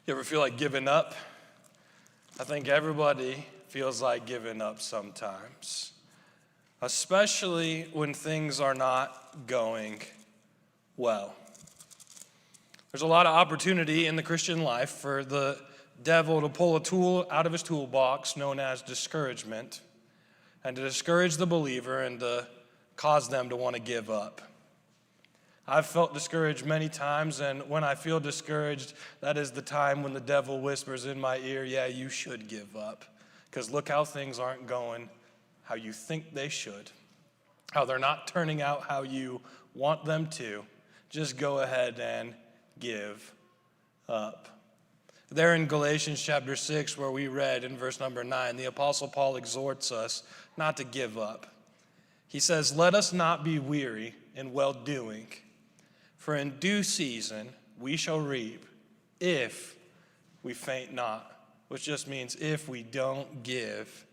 You ever feel like giving up? I think everybody feels like giving up sometimes, especially when things are not going well. There's a lot of opportunity in the Christian life for the devil to pull a tool out of his toolbox known as discouragement and to discourage the believer and to cause them to want to give up. I've felt discouraged many times, and when I feel discouraged, that is the time when the devil whispers in my ear, yeah, you should give up, because look how things aren't going how you think they should, how they're not turning out how you want them to. Just go ahead and give up. There in Galatians chapter 6, where we read in verse number 9, the Apostle Paul exhorts us not to give up. He says, let us not be weary in well-doing, for in due season we shall reap if we faint not, which just means if we don't give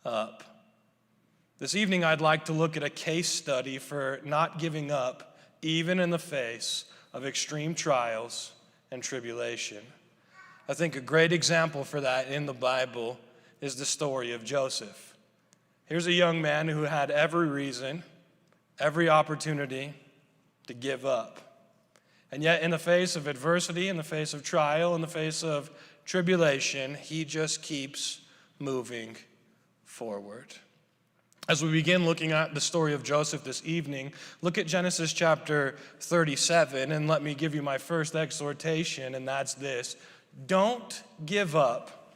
up. This evening I'd like to look at a case study for not giving up even in the face of extreme trials and tribulation. I think a great example for that in the Bible is the story of Joseph. Here's a young man who had every reason, every opportunity to give up. And yet in the face of adversity, in the face of trial, in the face of tribulation, he just keeps moving forward. As we begin looking at the story of Joseph this evening, look at Genesis chapter 37, and let me give you my first exhortation, and that's this. Don't give up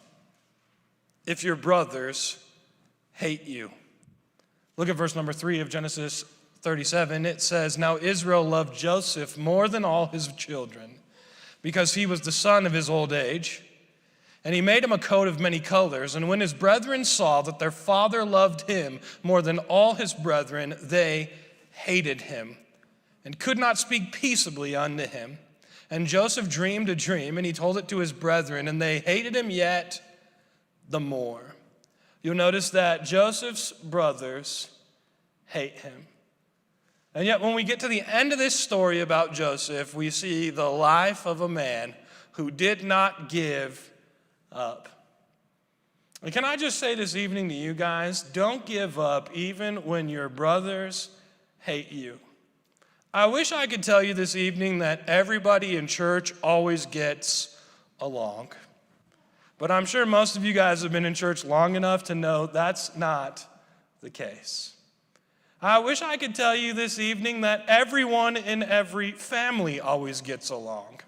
if your brothers hate you. Look at verse number 3 of Genesis 37. It says, now Israel loved Joseph more than all his children, because he was the son of his old age. And he made him a coat of many colors. And when his brethren saw that their father loved him more than all his brethren, they hated him and could not speak peaceably unto him. And Joseph dreamed a dream, and he told it to his brethren, and they hated him yet the more. You'll notice that Joseph's brothers hate him. And yet when we get to the end of this story about Joseph, we see the life of a man who did not give up. And can I just say this evening to you guys, don't give up even when your brothers hate you. I wish I could tell you this evening that everybody in church always gets along. But I'm sure most of you guys have been in church long enough to know that's not the case. I wish I could tell you this evening that everyone in every family always gets along.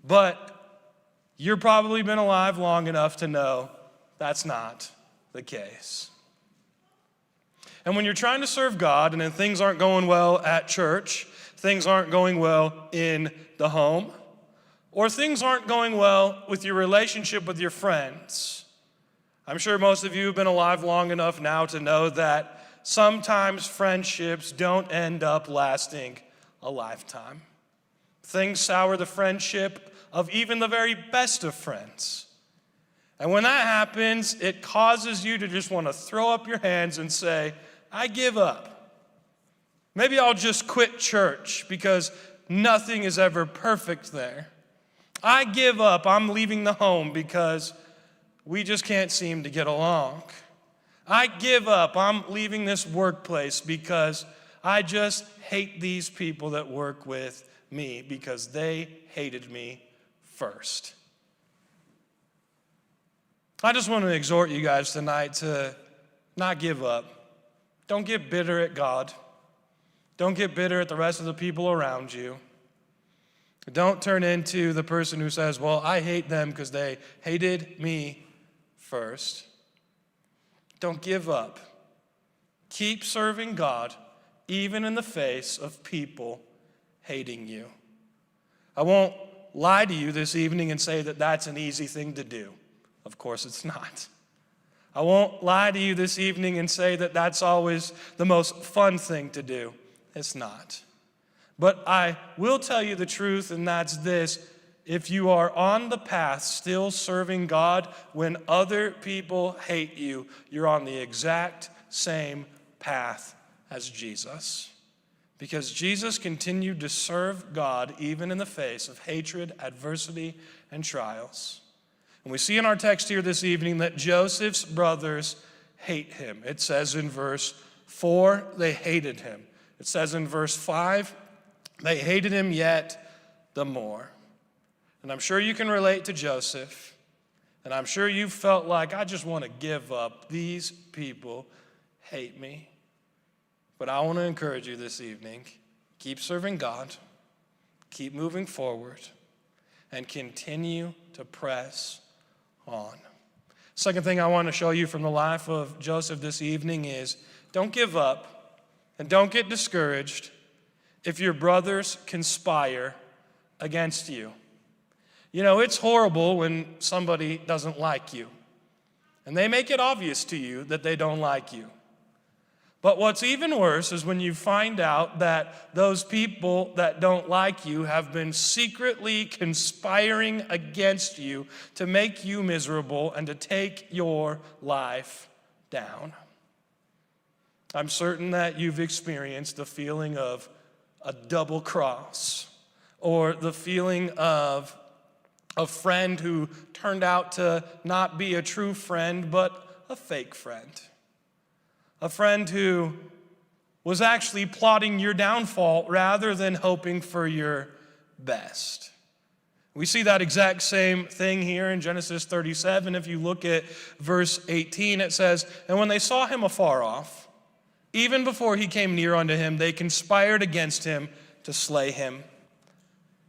But you've probably been alive long enough to know that's not the case. And when you're trying to serve God and then things aren't going well at church, things aren't going well in the home, or things aren't going well with your relationship with your friends, I'm sure most of you have been alive long enough now to know that sometimes friendships don't end up lasting a lifetime. Things sour the friendship of even the very best of friends. And when that happens, it causes you to just want to throw up your hands and say, I give up. Maybe I'll just quit church because nothing is ever perfect there. I give up. I'm leaving the home because we just can't seem to get along. I give up. I'm leaving this workplace because I just hate these people that work with me because they hated me first. I just want to exhort you guys tonight to not give up. Don't get bitter at God. Don't get bitter at the rest of the people around you. Don't turn into the person who says, well, I hate them because they hated me first. Don't give up. Keep serving God, even in the face of people hating you. I won't lie to you this evening and say that that's an easy thing to do. Of course it's not. I won't lie to you this evening and say that that's always the most fun thing to do. It's not. But I will tell you the truth, and that's this. If you are on the path still serving God when other people hate you, you're on the exact same path as Jesus. Because Jesus continued to serve God even in the face of hatred, adversity, and trials. And we see in our text here this evening that Joseph's brothers hate him. It says in verse 4, they hated him. It says in verse 5, they hated him yet the more. And I'm sure you can relate to Joseph. And I'm sure you felt like, I just want to give up. These people hate me. But I want to encourage you this evening, keep serving God, keep moving forward, and continue to press on. Second thing I want to show you from the life of Joseph this evening is don't give up and don't get discouraged if your brothers conspire against you. You know, it's horrible when somebody doesn't like you, and they make it obvious to you that they don't like you. But what's even worse is when you find out that those people that don't like you have been secretly conspiring against you to make you miserable and to take your life down. I'm certain that you've experienced the feeling of a double cross, or the feeling of a friend who turned out to not be a true friend, but a fake friend. A friend who was actually plotting your downfall rather than hoping for your best. We see that exact same thing here in Genesis 37. If you look at verse 18, it says, "And when they saw him afar off, even before he came near unto him, they conspired against him to slay him."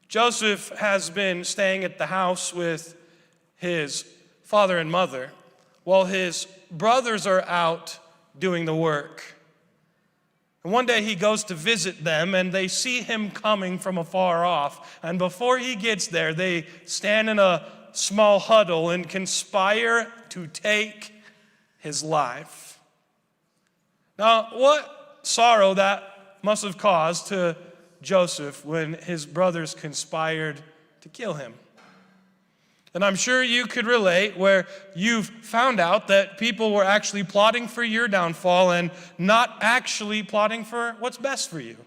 Joseph has been staying at the house with his father and mother while his brothers are out doing the work. And one day he goes to visit them, and they see him coming from afar off. And before he gets there, they stand in a small huddle and conspire to take his life. Now, what sorrow that must have caused to Joseph when his brothers conspired to kill him. And I'm sure you could relate where you've found out that people were actually plotting for your downfall and not actually plotting for what's best for you.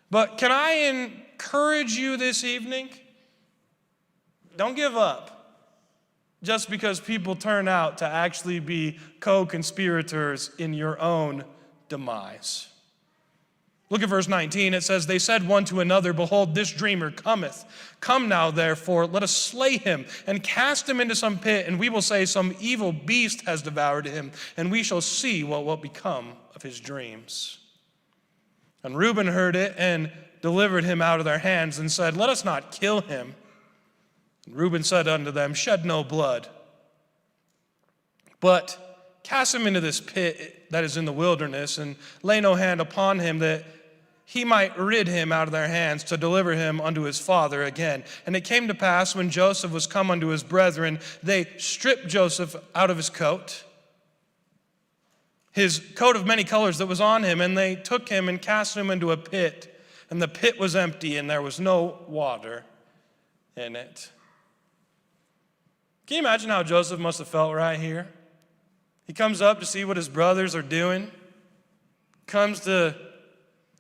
But can I encourage you this evening? Don't give up just because people turn out to actually be co-conspirators in your own demise. Look at verse 19. It says, "They said one to another, Behold, this dreamer cometh. Come now, therefore, let us slay him and cast him into some pit, and we will say some evil beast has devoured him, and we shall see what will become of his dreams." And Reuben heard it and delivered him out of their hands and said, "Let us not kill him." And Reuben said unto them, "Shed no blood, but cast him into this pit that is in the wilderness, and lay no hand upon him, that he might rid him out of their hands, to deliver him unto his father again." And it came to pass, when Joseph was come unto his brethren, they stripped Joseph out of his coat of many colors that was on him, and they took him and cast him into a pit. And the pit was empty, and there was no water in it. Can you imagine how Joseph must have felt right here? He comes up to see what his brothers are doing, comes to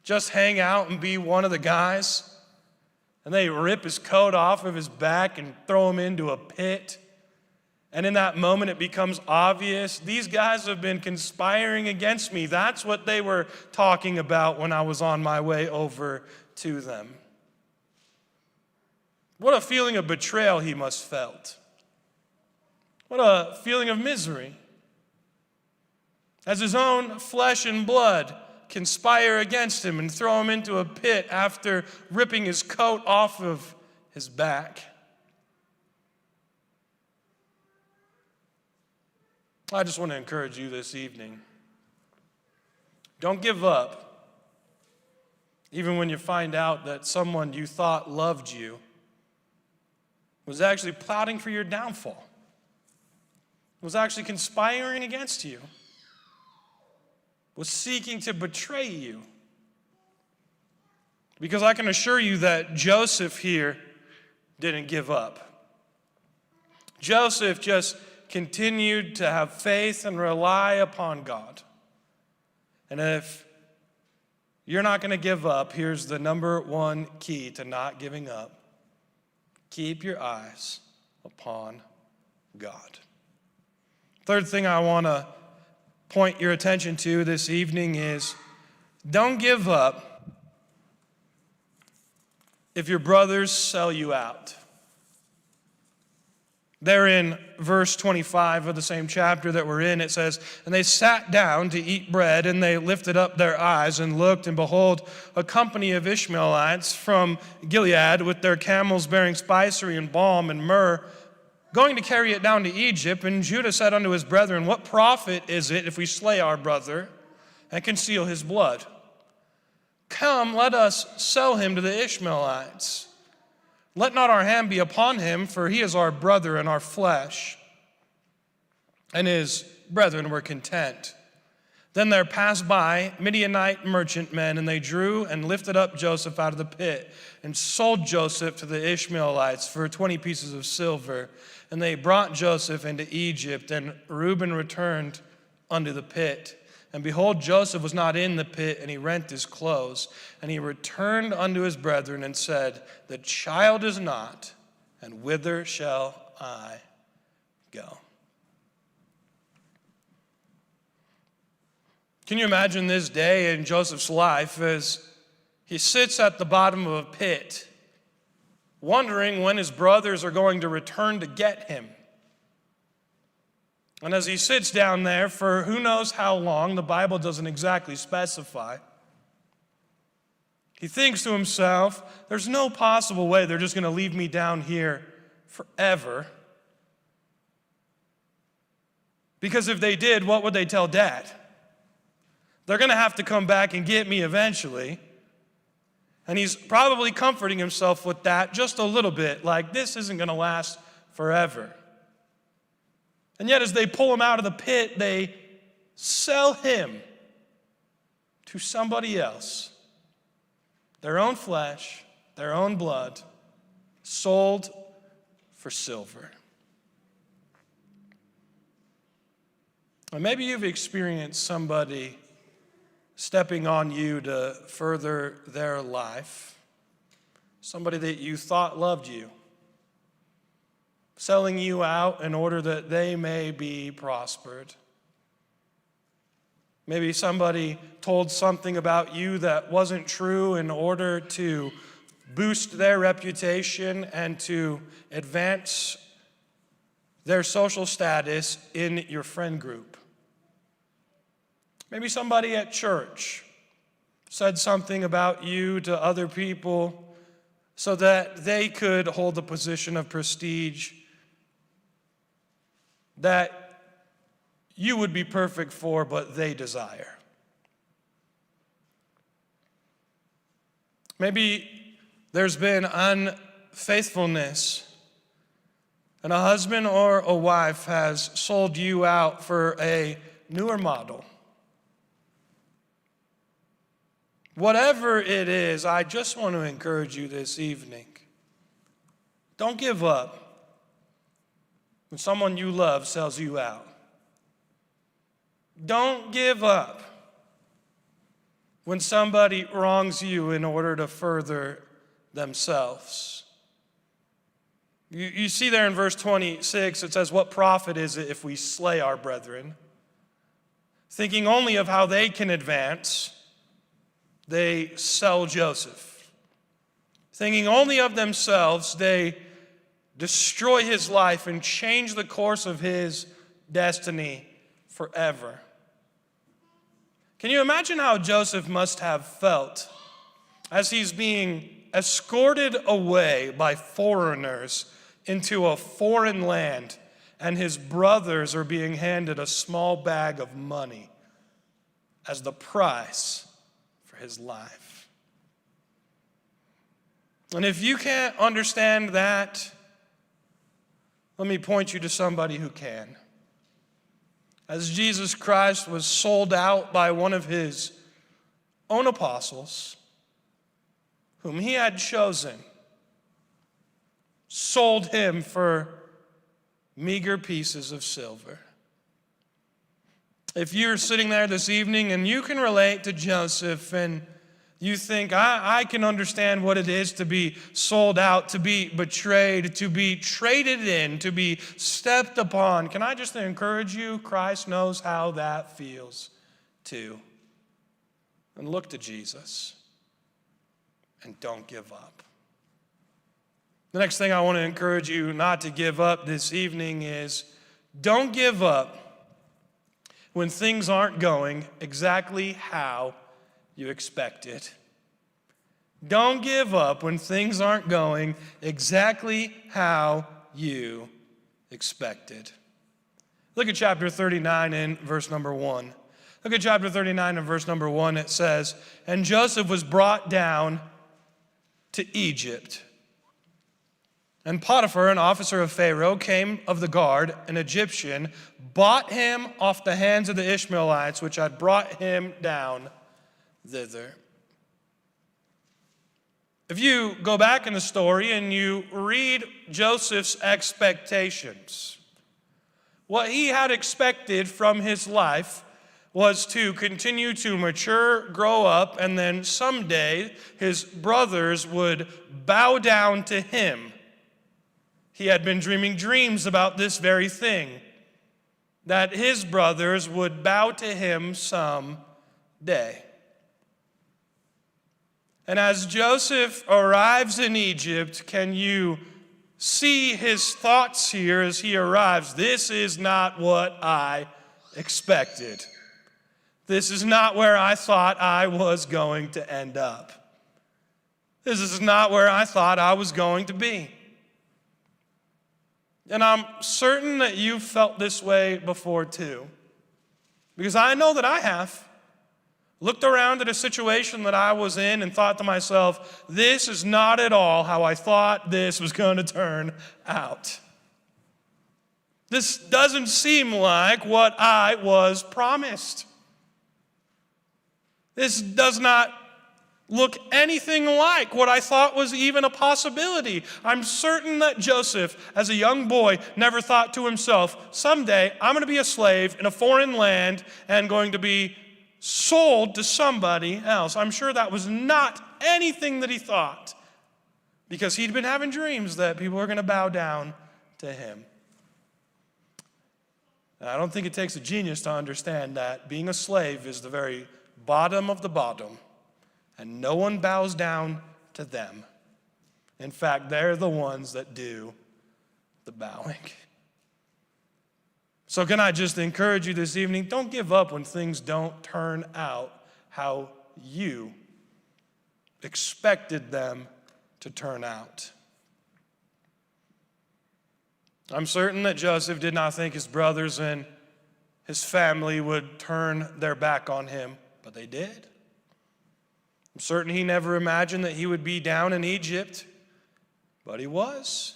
just hang out and be one of the guys, and they rip his coat off of his back and throw him into a pit. And in that moment, it becomes obvious, these guys have been conspiring against me. That's what they were talking about when I was on my way over to them. What a feeling of betrayal he must have felt. What a feeling of misery. As his own flesh and blood conspire against him and throw him into a pit after ripping his coat off of his back. I just want to encourage you this evening. Don't give up, even when you find out that someone you thought loved you was actually plotting for your downfall, was actually conspiring against you, was seeking to betray you. Because I can assure you that Joseph here didn't give up. Joseph just continued to have faith and rely upon God. And if you're not going to give up, here's the number one key to not giving up. Keep your eyes upon God. Third thing I want to point your attention to this evening is don't give up if your brothers sell you out. There in verse 25 of the same chapter that we're in, it says, "And they sat down to eat bread, and they lifted up their eyes and looked, and behold, a company of Ishmaelites from Gilead with their camels bearing spicery and balm and myrrh, going to carry it down to Egypt. And Judah said unto his brethren, What profit is it if we slay our brother and conceal his blood? Come, let us sell him to the Ishmaelites. Let not our hand be upon him, for he is our brother and our flesh. And his brethren were content. Then there passed by Midianite merchantmen, and they drew and lifted up Joseph out of the pit, and sold Joseph to the Ishmaelites for 20 pieces of silver. And they brought Joseph into Egypt, and Reuben returned unto the pit. And behold, Joseph was not in the pit, and he rent his clothes. And he returned unto his brethren and said, The child is not, and whither shall I go?" Can you imagine this day in Joseph's life as he sits at the bottom of a pit, wondering when his brothers are going to return to get him? And as he sits down there for who knows how long, the Bible doesn't exactly specify, he thinks to himself, there's no possible way they're just going to leave me down here forever. Because if they did, what would they tell Dad? They're going to have to come back and get me eventually. And he's probably comforting himself with that just a little bit, like this isn't going to last forever. And yet as they pull him out of the pit, they sell him to somebody else. Their own flesh, their own blood, sold for silver. Or maybe you've experienced somebody stepping on you to further their life, somebody that you thought loved you, selling you out in order that they may be prospered. Maybe somebody told something about you that wasn't true in order to boost their reputation and to advance their social status in your friend group. Maybe somebody at church said something about you to other people so that they could hold a position of prestige that you would be perfect for, but they desire. Maybe there's been unfaithfulness, and a husband or a wife has sold you out for a newer model. Whatever it is, I just want to encourage you this evening. Don't give up when someone you love sells you out. Don't give up when somebody wrongs you in order to further themselves. You see there in verse 26, it says, What profit is it if we slay our brethren? Thinking only of how they can advance, they sell Joseph. Thinking only of themselves, they destroy his life and change the course of his destiny forever. Can you imagine how Joseph must have felt as he's being escorted away by foreigners into a foreign land, and his brothers are being handed a small bag of money as the price for his life? And if you can't understand that, let me point you to somebody who can. As Jesus Christ was sold out by one of his own apostles, whom he had chosen, sold him for meager pieces of silver. If you're sitting there this evening and you can relate to Joseph and You think, I can understand what it is to be sold out, to be betrayed, to be traded in, to be stepped upon. Can I just encourage you? Christ knows how that feels too. And look to Jesus and don't give up. The next thing I want to encourage you not to give up this evening is don't give up when things aren't going exactly how you expected. Don't give up when things aren't going exactly how you expected. Look at chapter 39 and verse number 1. Look at chapter 39 and verse number 1. It says, "And Joseph was brought down to Egypt. And Potiphar, an officer of Pharaoh, came of the guard, an Egyptian, bought him off the hands of the Ishmaelites, which had brought him down thither." If you go back in the story and you read Joseph's expectations, what he had expected from his life was to continue to mature, grow up, and then someday his brothers would bow down to him. He had been dreaming dreams about this very thing, that his brothers would bow to him someday. And as Joseph arrives in Egypt, can you see his thoughts here as he arrives? This is not what I expected. This is not where I thought I was going to end up. This is not where I thought I was going to be. And I'm certain that you've felt this way before too, because I know that I have. Looked around at a situation that I was in and thought to myself, this is not at all how I thought this was going to turn out. This doesn't seem like what I was promised. This does not look anything like what I thought was even a possibility. I'm certain that Joseph, as a young boy, never thought to himself, someday I'm going to be a slave in a foreign land and going to be sold to somebody else. I'm sure that was not anything that he thought, because he'd been having dreams that people are going to bow down to him. And I don't think it takes a genius to understand that being a slave is the very bottom of the bottom, and no one bows down to them. In fact, they're the ones that do the bowing. So can I just encourage you this evening, don't give up when things don't turn out how you expected them to turn out. I'm certain that Joseph did not think his brothers and his family would turn their back on him, but they did. I'm certain he never imagined that he would be down in Egypt, but he was.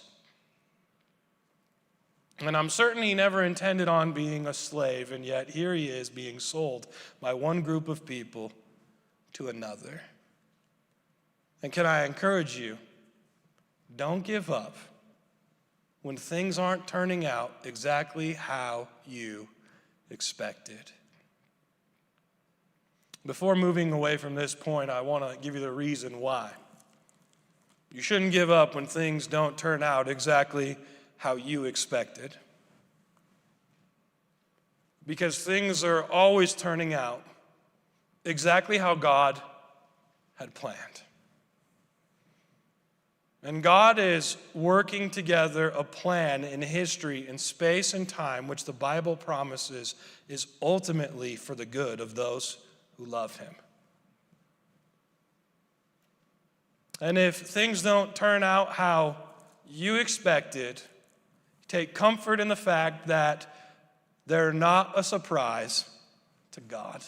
And I'm certain he never intended on being a slave, and yet here he is being sold by one group of people to another. And can I encourage you, don't give up when things aren't turning out exactly how you expected. Before moving away from this point, I want to give you the reason why. You shouldn't give up when things don't turn out exactly how you expected. Because things are always turning out exactly how God had planned. And God is working together a plan in history, in space and time, which the Bible promises is ultimately for the good of those who love him. And if things don't turn out how you expected, take comfort in the fact that they're not a surprise to God.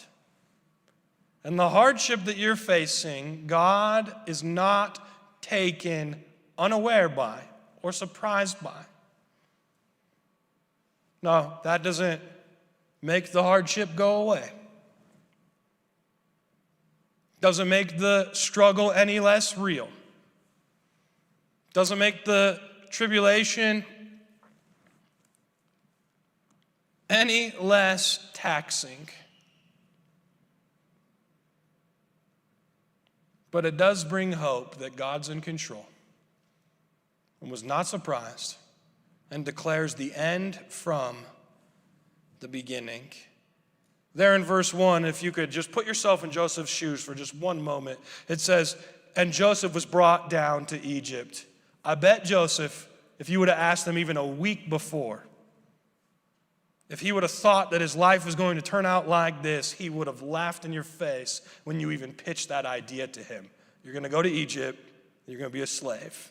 And the hardship that you're facing, God is not taken unaware by or surprised by. No, that doesn't make the hardship go away. Doesn't make the struggle any less real. Doesn't make the tribulation any less taxing. But it does bring hope that God's in control and was not surprised and declares the end from the beginning. There in verse 1, if you could just put yourself in Joseph's shoes for just one moment, it says, and Joseph was brought down to Egypt. I bet Joseph, if you would have asked him even a week before, if he would have thought that his life was going to turn out like this, he would have laughed in your face when you even pitched that idea to him. You're going to go to Egypt, you're going to be a slave.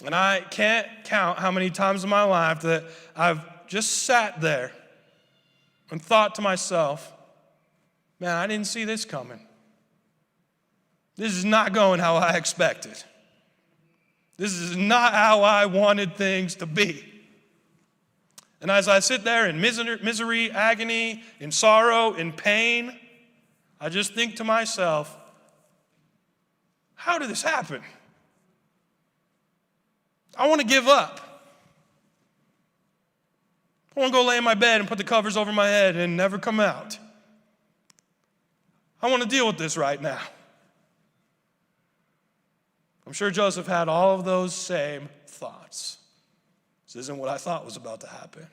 And I can't count how many times in my life that I've just sat there and thought to myself, man, I didn't see this coming. This is not going how I expected. This is not how I wanted things to be. And as I sit there in misery, agony, in sorrow, in pain, I just think to myself, how did this happen? I want to give up. I want to go lay in my bed and put the covers over my head and never come out. I want to deal with this right now. I'm sure Joseph had all of those same thoughts. This isn't what I thought was about to happen.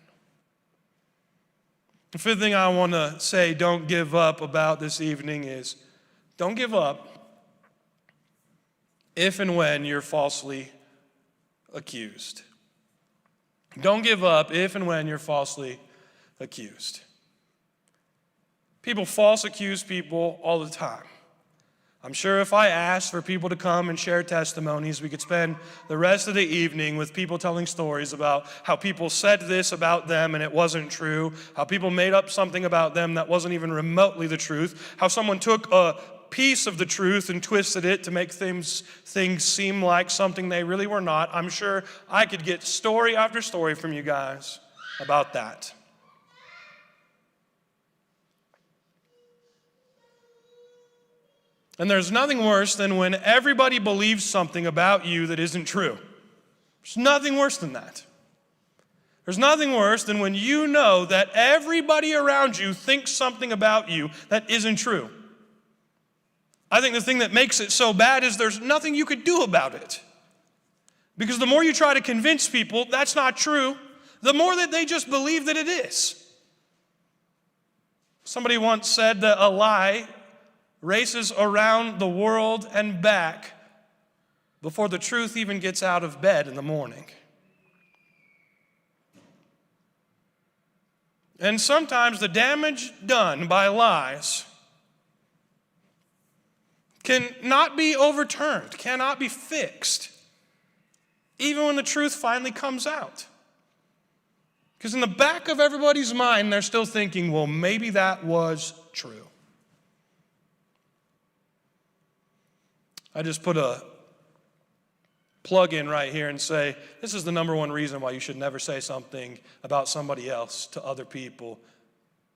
The fifth thing I want to say, don't give up about this evening is, don't give up if and when you're falsely accused. Don't give up if and when you're falsely accused. People false accuse people all the time. I'm sure if I asked for people to come and share testimonies, we could spend the rest of the evening with people telling stories about how people said this about them and it wasn't true, how people made up something about them that wasn't even remotely the truth, how someone took a piece of the truth and twisted it to make things seem like something they really were not. I'm sure I could get story after story from you guys about that. And there's nothing worse than when everybody believes something about you that isn't true. There's nothing worse than that. There's nothing worse than when you know that everybody around you thinks something about you that isn't true. I think the thing that makes it so bad is there's nothing you could do about it. Because the more you try to convince people that's not true, the more that they just believe that it is. Somebody once said that a lie races around the world and back before the truth even gets out of bed in the morning. And sometimes the damage done by lies cannot be overturned, cannot be fixed, even when the truth finally comes out. Because in the back of everybody's mind, they're still thinking, well, maybe that was true. I just put a plug in right here and say, this is the number one reason why you should never say something about somebody else to other people.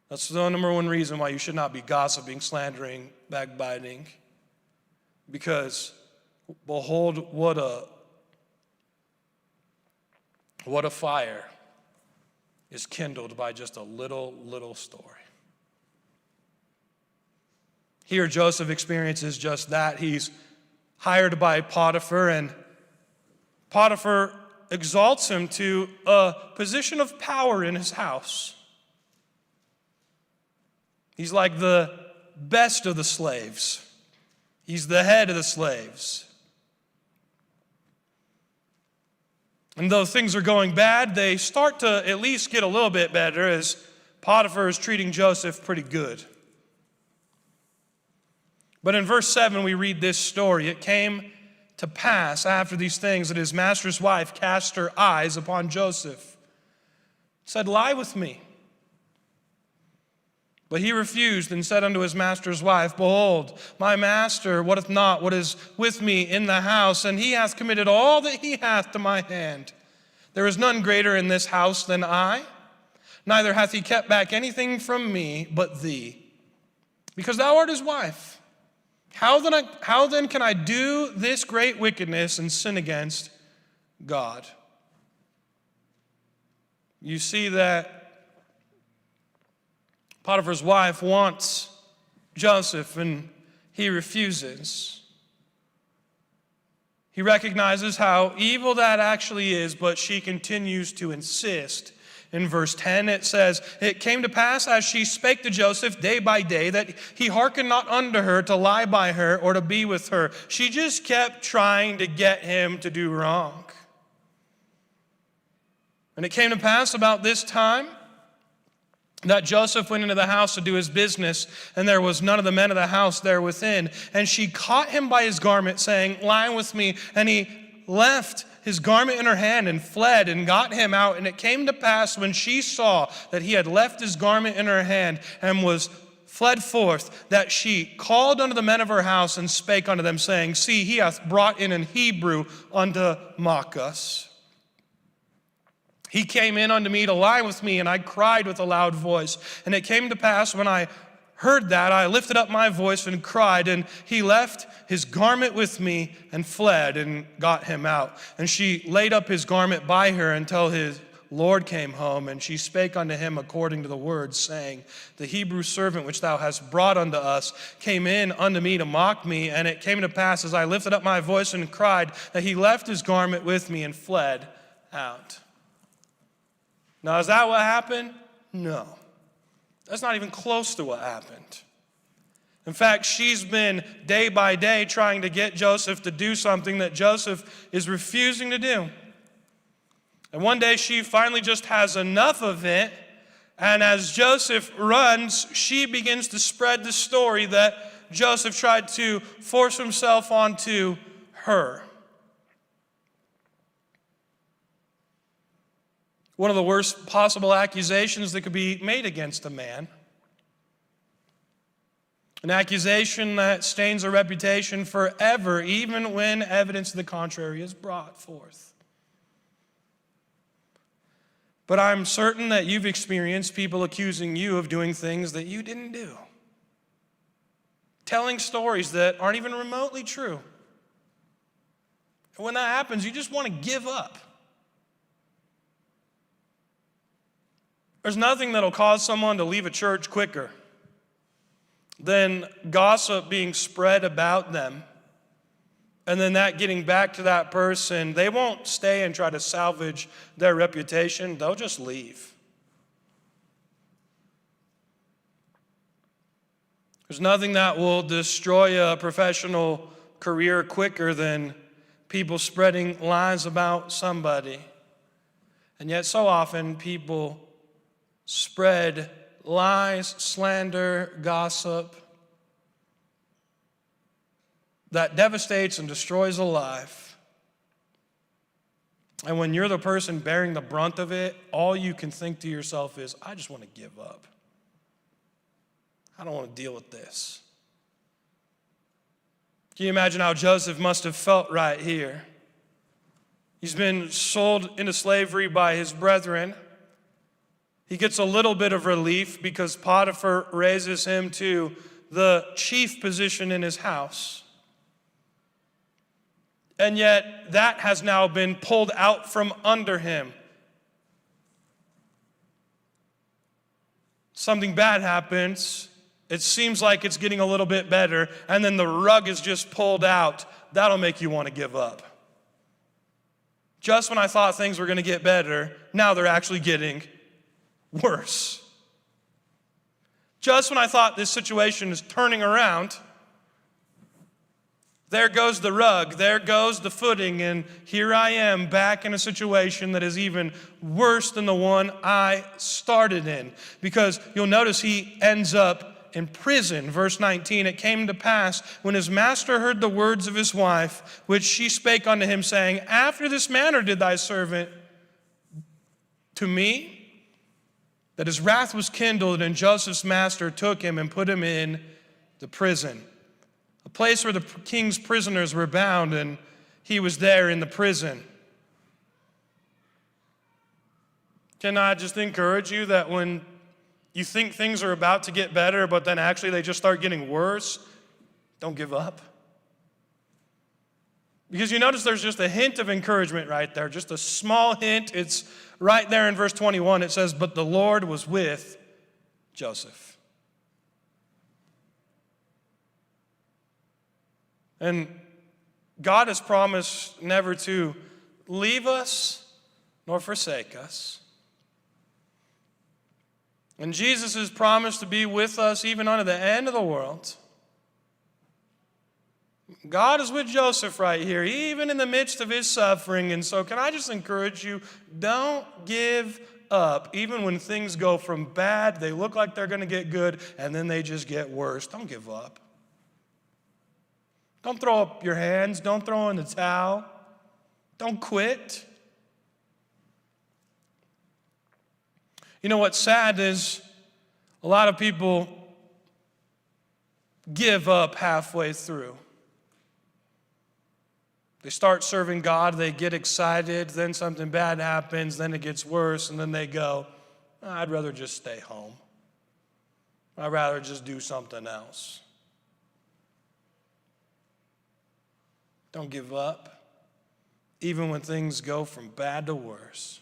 That's the number one reason why you should not be gossiping, slandering, backbiting. Because behold, what a fire is kindled by just a little story. Here Joseph experiences just that. He's hired by Potiphar, and Potiphar exalts him to a position of power in his house. He's like the best of the slaves. He's the head of the slaves. And though things are going bad, they start to at least get a little bit better as Potiphar is treating Joseph pretty good. But in verse 7, we read this story. It came to pass after these things that his master's wife cast her eyes upon Joseph, said, lie with me. But he refused and said unto his master's wife, behold, my master wotteth not what is with me in the house, and he hath committed all that he hath to my hand. There is none greater in this house than I, neither hath he kept back anything from me but thee, because thou art his wife. How then can I do this great wickedness and sin against God? You see that Potiphar's wife wants Joseph, and he refuses. He recognizes how evil that actually is, but she continues to insist. In verse 10, it says, "It came to pass as she spake to Joseph day by day that he hearkened not unto her to lie by her or to be with her." She just kept trying to get him to do wrong. And it came to pass about this time that Joseph went into the house to do his business, and there was none of the men of the house there within. And she caught him by his garment, saying, "Lie with me." And he left his garment in her hand and fled and got him out. And it came to pass when she saw that he had left his garment in her hand and was fled forth, that she called unto the men of her house and spake unto them, saying, "See, he hath brought in an Hebrew unto mock us. He came in unto me to lie with me, and I cried with a loud voice. And it came to pass when I heard that, I lifted up my voice and cried, and he left his garment with me and fled and got him out. And she laid up his garment by her until his Lord came home, and she spake unto him according to the words, saying, The Hebrew servant which thou hast brought unto us came in unto me to mock me. And it came to pass, as I lifted up my voice and cried, that he left his garment with me and fled out." Now, is that what happened? No. That's not even close to what happened. In fact, she's been day by day trying to get Joseph to do something that Joseph is refusing to do. And one day she finally just has enough of it, and as Joseph runs, she begins to spread the story that Joseph tried to force himself onto her. One of the worst possible accusations that could be made against a man. An accusation that stains a reputation forever, even when evidence to the contrary is brought forth. But I'm certain that you've experienced people accusing you of doing things that you didn't do. Telling stories that aren't even remotely true. And when that happens, you just want to give up. There's nothing that'll cause someone to leave a church quicker than gossip being spread about them, and then that getting back to that person. They won't stay and try to salvage their reputation. They'll just leave. There's nothing that will destroy a professional career quicker than people spreading lies about somebody. And yet so often people spread lies, slander, gossip that devastates and destroys a life. And when you're the person bearing the brunt of it, all you can think to yourself is, I just want to give up. I don't want to deal with this. Can you imagine how Joseph must have felt right here? He's been sold into slavery by his brethren. He gets a little bit of relief because Potiphar raises him to the chief position in his house. And yet that has now been pulled out from under him. Something bad happens. It seems like it's getting a little bit better, and then the rug is just pulled out. That'll make you want to give up. Just when I thought things were going to get better, now they're actually getting worse. Just when I thought this situation is turning around, there goes the rug, there goes the footing, and here I am back in a situation that is even worse than the one I started in. Because you'll notice he ends up in prison. Verse 19, it came to pass when his master heard the words of his wife, which she spake unto him, saying, After this manner did thy servant to me, that his wrath was kindled, and Joseph's master took him and put him in the prison. A place where the king's prisoners were bound, and he was there in the prison. Can I just encourage you that when you think things are about to get better, but then actually they just start getting worse, don't give up. Because you notice there's just a hint of encouragement right there, just a small hint. It's right there in verse 21. It says, But the Lord was with Joseph. And God has promised never to leave us nor forsake us. And Jesus has promised to be with us even unto the end of the world. God is with Joseph right here, even in the midst of his suffering. And so can I just encourage you, don't give up. Even when things go from bad, they look like they're going to get good, and then they just get worse. Don't give up. Don't throw up your hands. Don't throw in the towel. Don't quit. You know what's sad is a lot of people give up halfway through. They start serving God, they get excited, then something bad happens, then it gets worse, and then they go, I'd rather just stay home. I'd rather just do something else. Don't give up, even when things go from bad to worse.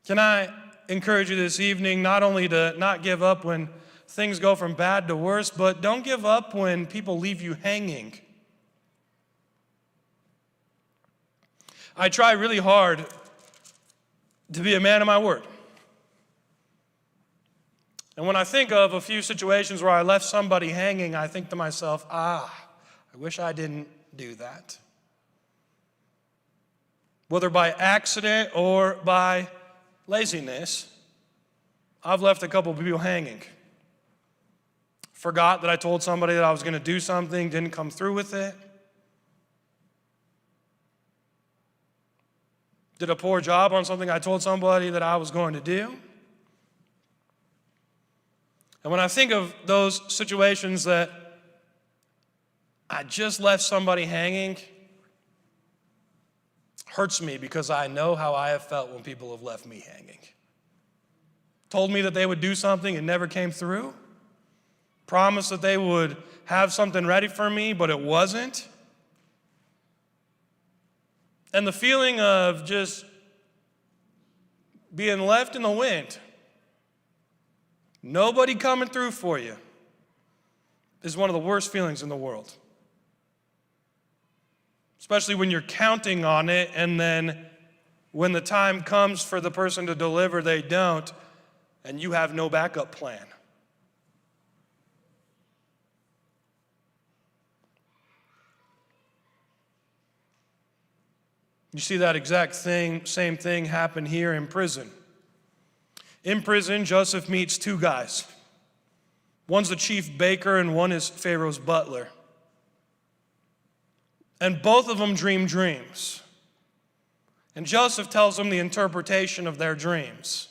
Can I encourage you this evening not only to not give up when things go from bad to worse, but don't give up when people leave you hanging. I try really hard to be a man of my word. And when I think of a few situations where I left somebody hanging, I think to myself, I wish I didn't do that. Whether by accident or by laziness, I've left a couple of people hanging. Forgot that I told somebody that I was going to do something, didn't come through with it. Did a poor job on something I told somebody that I was going to do. And when I think of those situations that I just left somebody hanging, it hurts me because I know how I have felt when people have left me hanging. Told me that they would do something and never came through. Promised that they would have something ready for me, but it wasn't. And the feeling of just being left in the wind, nobody coming through for you, is one of the worst feelings in the world. Especially when you're counting on it, and then when the time comes for the person to deliver, they don't, and you have no backup plan. You see that exact same thing happen here in prison. In prison, Joseph meets two guys. One's the chief baker and one is Pharaoh's butler. And both of them dream dreams. And Joseph tells them the interpretation of their dreams.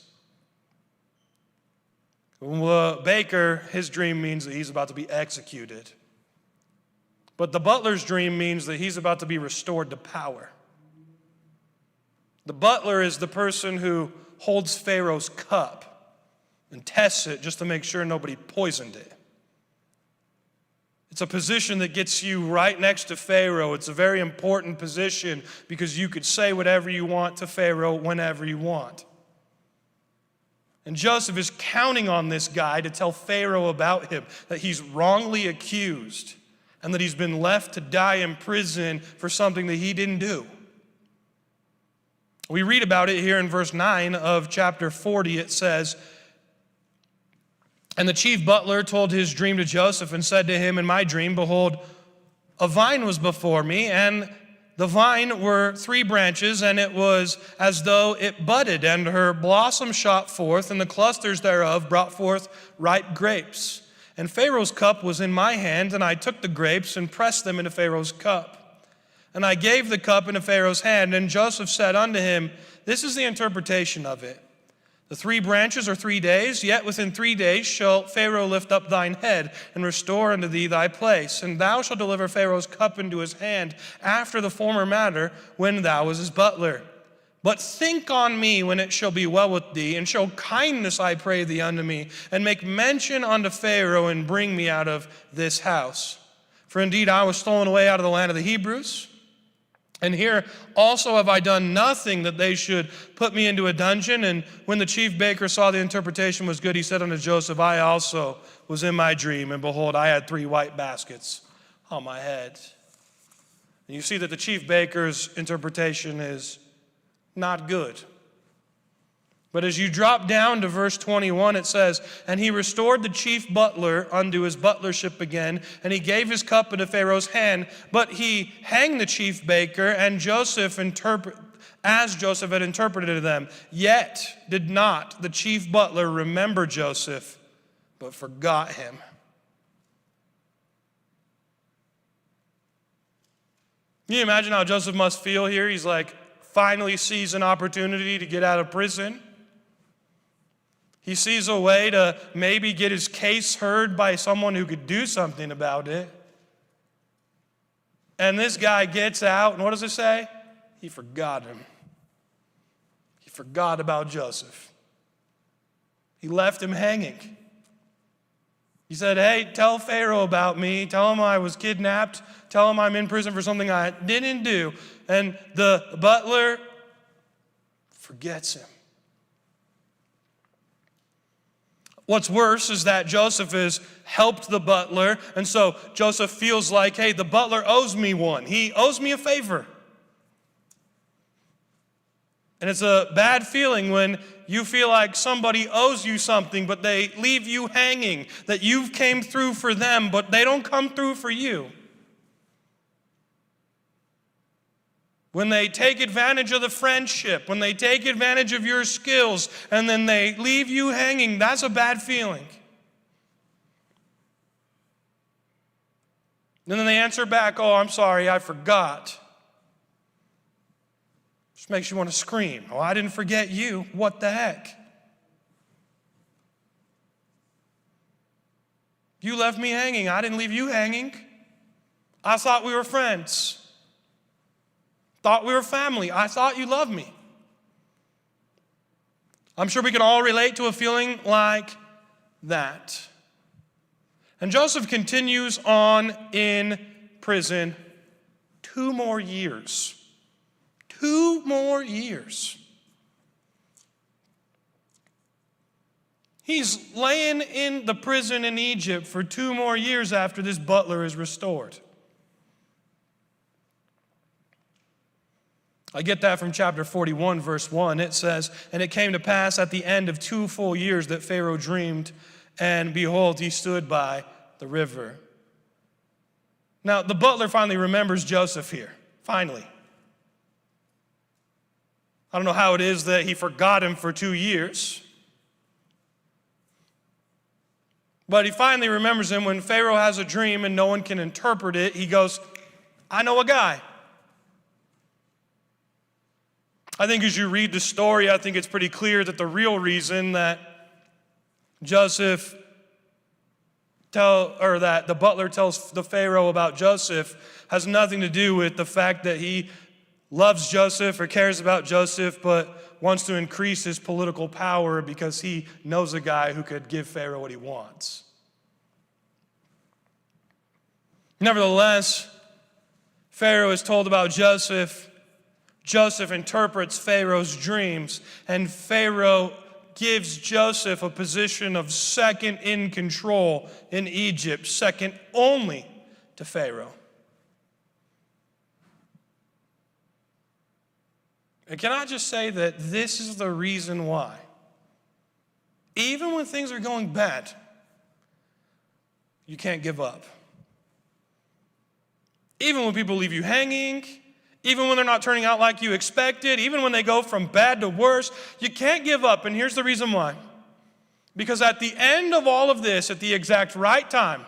The baker, his dream means that he's about to be executed. But the butler's dream means that he's about to be restored to power. The butler is the person who holds Pharaoh's cup and tests it just to make sure nobody poisoned it. It's a position that gets you right next to Pharaoh. It's a very important position because you could say whatever you want to Pharaoh whenever you want. And Joseph is counting on this guy to tell Pharaoh about him, that he's wrongly accused and that he's been left to die in prison for something that he didn't do. We read about it here in verse 9 of chapter 40. It says, "And the chief butler told his dream to Joseph and said to him, in my dream, behold, a vine was before me, and the vine were 3 branches, and it was as though it budded, and her blossom shot forth, and the clusters thereof brought forth ripe grapes. And Pharaoh's cup was in my hand, and I took the grapes and pressed them into Pharaoh's cup. And I gave the cup into Pharaoh's hand, and Joseph said unto him, this is the interpretation of it. The 3 branches are 3 days, yet within 3 days shall Pharaoh lift up thine head, and restore unto thee thy place. And thou shalt deliver Pharaoh's cup into his hand, after the former manner, when thou was his butler. But think on me when it shall be well with thee, and show kindness, I pray thee, unto me, and make mention unto Pharaoh, and bring me out of this house. For indeed I was stolen away out of the land of the Hebrews. And here also have I done nothing that they should put me into a dungeon. And when the chief baker saw the interpretation was good, he said unto Joseph, I also was in my dream, and behold, I had 3 white baskets on my head. And you see that the chief baker's interpretation is not good. But as you drop down to verse 21, it says, "And he restored the chief butler unto his butlership again, and he gave his cup into Pharaoh's hand. But he hanged the chief baker, and as Joseph had interpreted to them. Yet did not the chief butler remember Joseph, but forgot him." Can you imagine how Joseph must feel here? He's like, finally sees an opportunity to get out of prison. He sees a way to maybe get his case heard by someone who could do something about it. And this guy gets out, and what does it say? He forgot him. He forgot about Joseph. He left him hanging. He said, "Hey, tell Pharaoh about me. Tell him I was kidnapped. Tell him I'm in prison for something I didn't do." And the butler forgets him. What's worse is that Joseph has helped the butler, and so Joseph feels like, hey, the butler owes me one. He owes me a favor. And it's a bad feeling when you feel like somebody owes you something, but they leave you hanging, that you've came through for them, but they don't come through for you. When they take advantage of the friendship, when they take advantage of your skills, and then they leave you hanging, that's a bad feeling. And then they answer back, "Oh, I'm sorry, I forgot." Just makes you want to scream. "Oh, I didn't forget you. What the heck? You left me hanging. I didn't leave you hanging. I thought we were friends. Thought we were family. I thought you loved me." I'm sure we can all relate to a feeling like that. And Joseph continues on in prison 2 more years. 2 more years. He's laying in the prison in Egypt for 2 more years after this butler is restored. I get that from chapter 41, verse 1. It says, "And it came to pass at the end of 2 full years that Pharaoh dreamed, and behold, he stood by the river." Now, the butler finally remembers Joseph here. Finally. I don't know how it is that he forgot him for 2 years. But he finally remembers him when Pharaoh has a dream and no one can interpret it. He goes, "I know a guy." I think as you read the story, I think it's pretty clear that the real reason that that the butler tells the Pharaoh about Joseph has nothing to do with the fact that he loves Joseph or cares about Joseph, but wants to increase his political power because he knows a guy who could give Pharaoh what he wants. Nevertheless, Pharaoh is told about Joseph. Joseph interprets Pharaoh's dreams, and Pharaoh gives Joseph a position of second in control in Egypt, second only to Pharaoh. And can I just say that this is the reason why, even when things are going bad, you can't give up. Even when people leave you hanging, even when they're not turning out like you expected, even when they go from bad to worse, you can't give up. And here's the reason why. Because at the end of all of this, at the exact right time,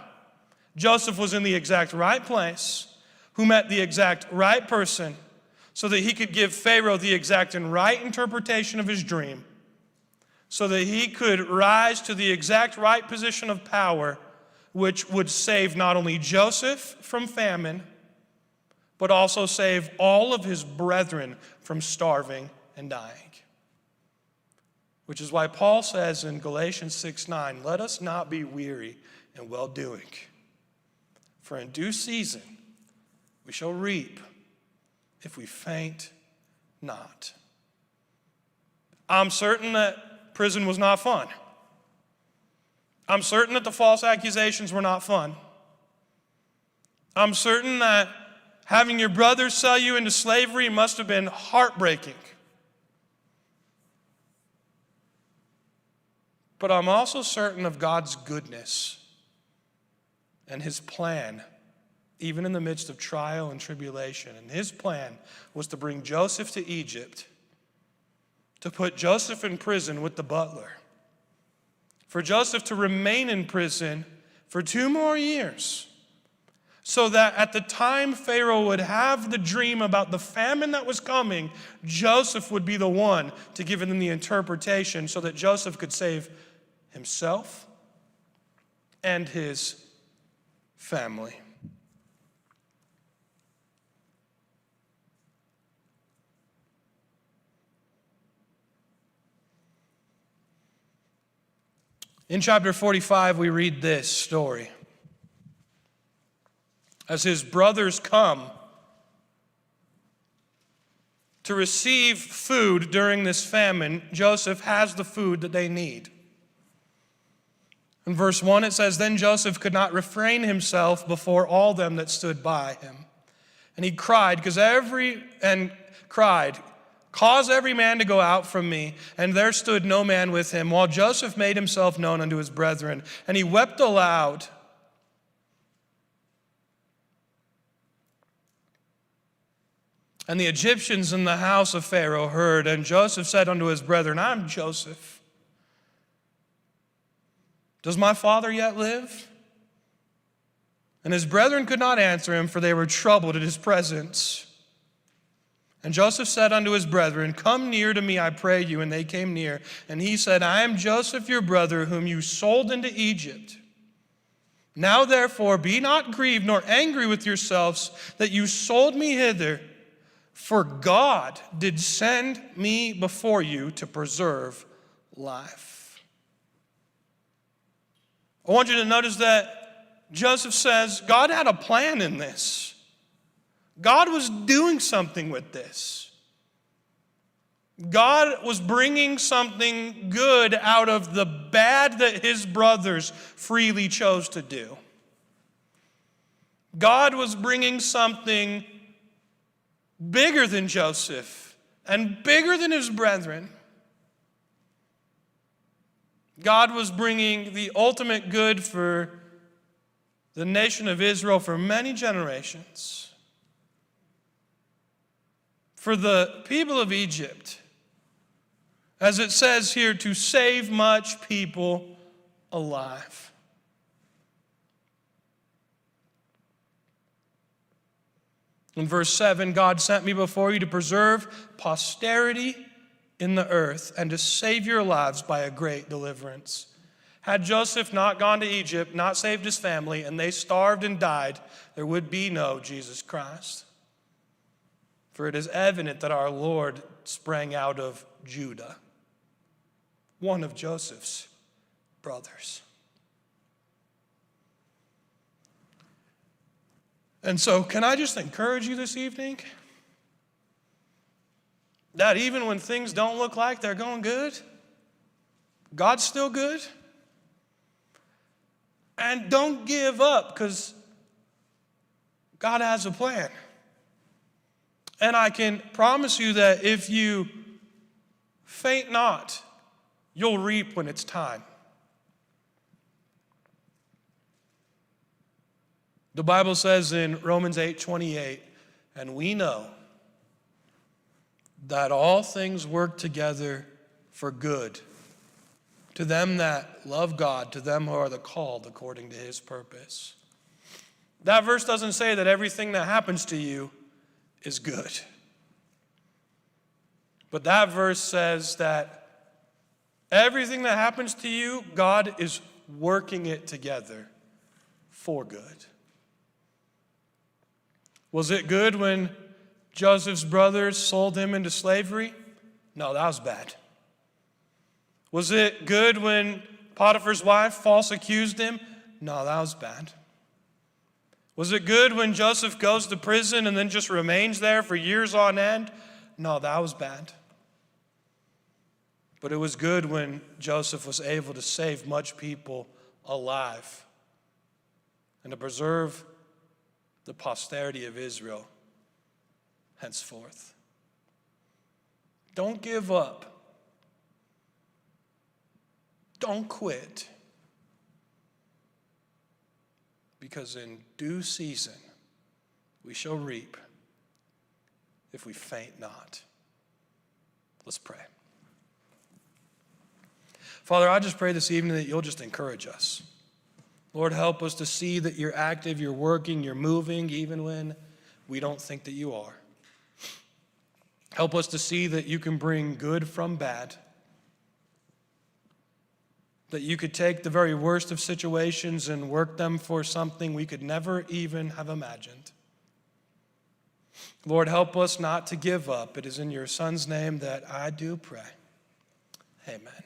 Joseph was in the exact right place, who met the exact right person, so that he could give Pharaoh the exact and right interpretation of his dream, so that he could rise to the exact right position of power, which would save not only Joseph from famine, but also save all of his brethren from starving and dying. Which is why Paul says in Galatians 6:9, "Let us not be weary in well-doing, for in due season we shall reap if we faint not." I'm certain that prison was not fun. I'm certain that the false accusations were not fun. I'm certain that having your brothers sell you into slavery must have been heartbreaking. But I'm also certain of God's goodness and his plan, even in the midst of trial and tribulation. And his plan was to bring Joseph to Egypt, to put Joseph in prison with the butler, for Joseph to remain in prison for 2 more years, so that at the time Pharaoh would have the dream about the famine that was coming, Joseph would be the one to give them the interpretation so that Joseph could save himself and his family. In chapter 45, we read this story. As his brothers come to receive food during this famine, Joseph has the food that they need. In verse 1, it says, "Then Joseph could not refrain himself before all them that stood by him. And he cried, Cause every man to go out from me. And there stood no man with him, while Joseph made himself known unto his brethren. And he wept aloud. And the Egyptians in the house of Pharaoh heard. And Joseph said unto his brethren, I'm Joseph. Does my father yet live? And his brethren could not answer him, for they were troubled at his presence. And Joseph said unto his brethren, Come near to me, I pray you. And they came near. And he said, I am Joseph your brother, whom you sold into Egypt. Now therefore be not grieved nor angry with yourselves that you sold me hither. For God did send me before you to preserve life. I want you to notice that Joseph says God had a plan in this. God was doing something with this. God was bringing something good out of the bad that his brothers freely chose to do. God was bringing something bigger than Joseph and bigger than his brethren. God was bringing the ultimate good for the nation of Israel for many generations. For the people of Egypt, as it says here, to save much people alive. In verse 7, God sent me before you to preserve posterity in the earth and to save your lives by a great deliverance. Had Joseph not gone to Egypt, not saved his family, and they starved and died, there would be no Jesus Christ. For it is evident that our Lord sprang out of Judah, one of Joseph's brothers. And so, can I just encourage you this evening that even when things don't look like they're going good, God's still good? And don't give up, because God has a plan. And I can promise you that if you faint not, you'll reap when it's time. The Bible says in Romans 8:28, and we know that all things work together for good to them that love God, to them who are the called according to his purpose. That verse doesn't say that everything that happens to you is good. But that verse says that everything that happens to you, God is working it together for good. Was it good when Joseph's brothers sold him into slavery? No, that was bad. Was it good when Potiphar's wife false accused him? No, that was bad. Was it good when Joseph goes to prison and then just remains there for years on end? No, that was bad. But it was good when Joseph was able to save much people alive and to preserve the posterity of Israel henceforth. Don't give up. Don't quit. Because in due season we shall reap if we faint not. Let's pray. Father, I just pray this evening that you'll just encourage us. Lord, help us to see that you're active, you're working, you're moving, even when we don't think that you are. Help us to see that you can bring good from bad, that you could take the very worst of situations and work them for something we could never even have imagined. Lord, help us not to give up. It is in your Son's name that I do pray. Amen.